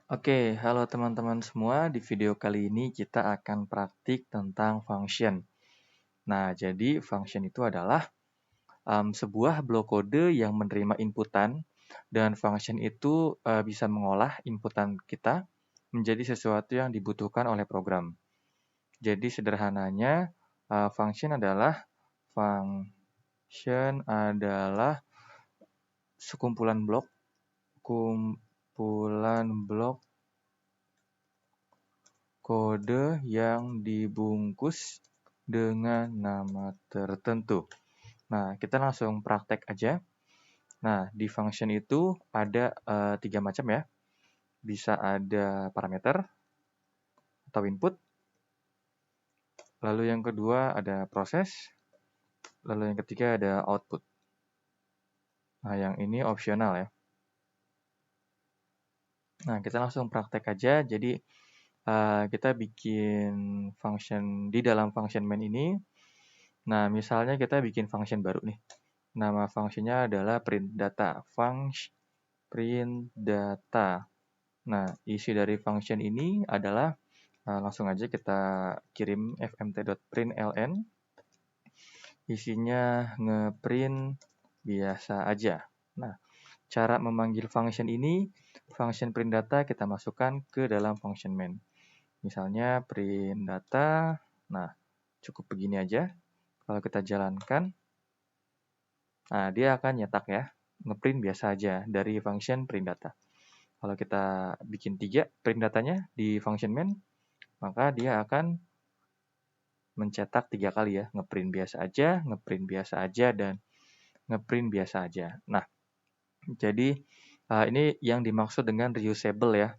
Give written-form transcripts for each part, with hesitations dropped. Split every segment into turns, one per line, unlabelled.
Oke, halo teman-teman semua. Di video kali ini kita akan praktik tentang function. Nah, jadi function itu adalah sebuah blok kode yang menerima inputan dan function itu bisa mengolah inputan kita menjadi sesuatu yang dibutuhkan oleh program. Jadi sederhananya function adalah sekumpulan blok kode yang dibungkus dengan nama tertentu. Nah, kita langsung praktek aja. Nah, di function itu ada 3 macam ya. Bisa ada parameter atau input. Lalu yang kedua ada proses. Lalu yang ketiga ada output. Nah, yang ini opsional ya. Nah, kita langsung praktek aja. Jadi, kita bikin function di dalam function main ini. Nah, misalnya kita bikin function baru nih. Nama fungsinya adalah print data. Print data. Nah, isi dari function ini adalah langsung aja kita kirim fmt.println. Isinya ngeprint biasa aja. Nah, cara memanggil function ini, function print data kita masukkan ke dalam function main. Misalnya print data. Nah, cukup begini aja. Kalau kita jalankan, nah dia akan nyetak ya, ngeprint biasa aja dari function print data. Kalau kita bikin 3 print datanya di function main, maka dia akan mencetak 3 kali ya, ngeprint biasa aja, dan ngeprint biasa aja. Nah, jadi ini yang dimaksud dengan reusable ya.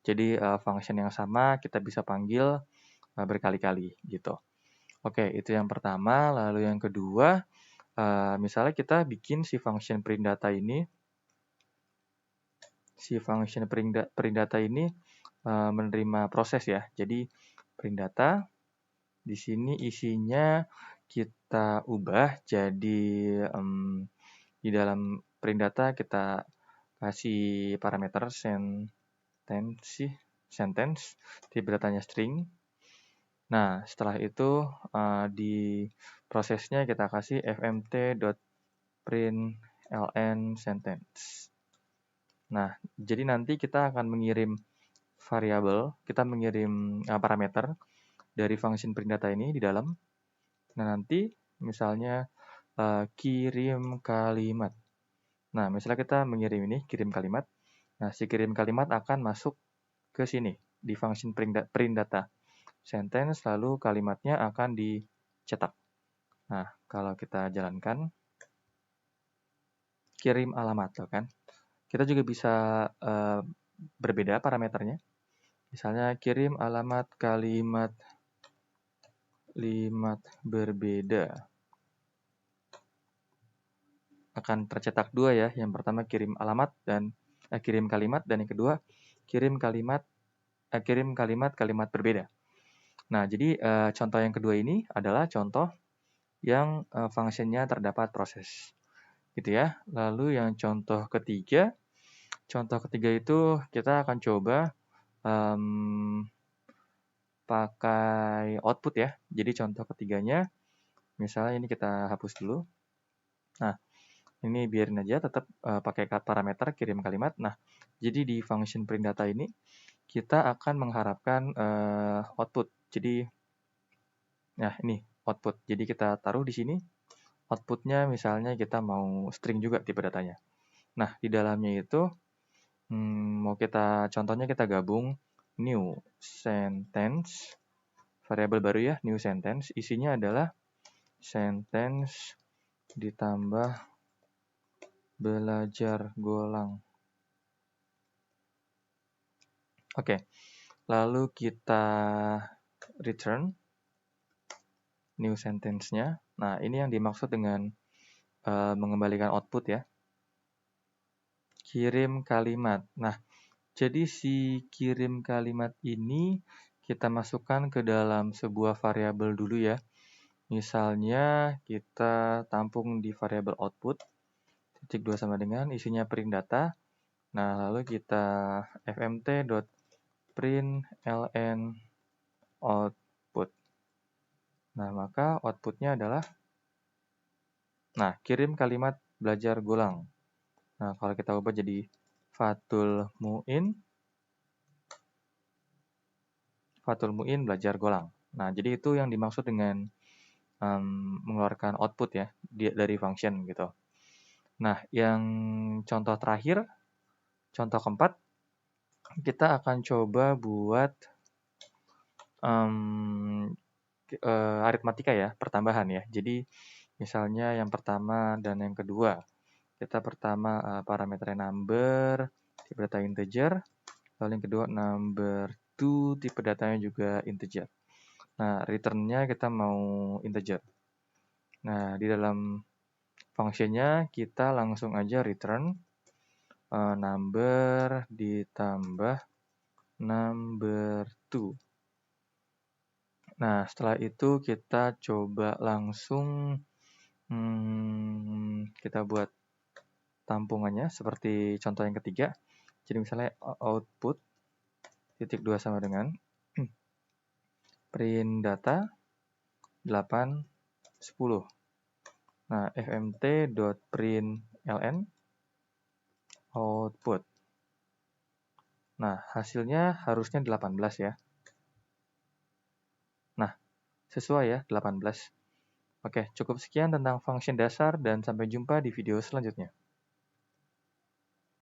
Jadi function yang sama kita bisa panggil berkali-kali gitu. Oke, itu yang pertama. Lalu yang kedua, misalnya kita bikin si function print data ini, menerima proses ya. Jadi print data di sini isinya kita ubah jadi di dalam print data kita kasih parameter sentence, tipe datanya string. Nah, setelah itu di prosesnya kita kasih fmt.println sentence. Nah, jadi nanti kita akan mengirim variabel, kita mengirim parameter dari function print data ini di dalam. Nah, nanti misalnya kirim kalimat. Nah, misalnya kita mengirim ini, kirim kalimat. Nah, si kirim kalimat akan masuk ke sini, di function print data. Sentence, lalu kalimatnya akan dicetak. Nah, kalau kita jalankan, kirim alamat, loh kan. Kita juga bisa berbeda parameternya. Misalnya kirim alamat kalimat berbeda. Akan tercetak 2 ya. Yang pertama kirim alamat dan kirim kalimat, dan yang kedua kirim kalimat berbeda. Nah, jadi contoh yang kedua ini adalah contoh yang fungsinya terdapat proses. Gitu ya. Lalu yang contoh ketiga itu kita akan coba pakai output ya. Jadi contoh ketiganya, misalnya ini kita hapus dulu. Nah, ini biarin aja, tetap pakai parameter kirim kalimat. Nah, jadi di function print data ini kita akan mengharapkan output. Jadi, nah ini output. Jadi kita taruh di sini. Outputnya misalnya kita mau string juga tipe datanya. Nah, di dalamnya itu contohnya kita gabung new sentence, variabel baru ya, new sentence. Isinya adalah sentence ditambah belajar golang. Oke, lalu kita return new sentence-nya. Nah, ini yang dimaksud dengan mengembalikan output ya. Kirim kalimat. Nah, jadi si kirim kalimat ini kita masukkan ke dalam sebuah variabel dulu ya. Misalnya kita tampung di variabel output, titik 2 sama dengan isinya print data. Nah, lalu kita fmt print ln output. Nah, maka outputnya adalah, kirim kalimat belajar golang. Nah, kalau kita ubah jadi Fathul Muin belajar golang. Nah, jadi itu yang dimaksud dengan mengeluarkan output ya dari function gitu. Nah, yang contoh terakhir, contoh keempat, kita akan coba buat aritmatika ya, pertambahan ya. Jadi misalnya yang pertama dan yang kedua, kita pertama parameternya number, tipe data integer, lalu yang kedua number to, tipe datanya juga integer. Nah, return-nya kita mau integer. Nah, di dalam function-nya kita langsung aja return number ditambah number to. Nah, setelah itu kita coba langsung kita buat tampungannya seperti contoh yang ketiga. Jadi misalnya output titik 2 sama dengan print data 8, 10. Nah, fmt.println output. Nah, hasilnya harusnya 18 ya. Nah, sesuai ya 18. Oke, cukup sekian tentang function dasar dan sampai jumpa di video selanjutnya.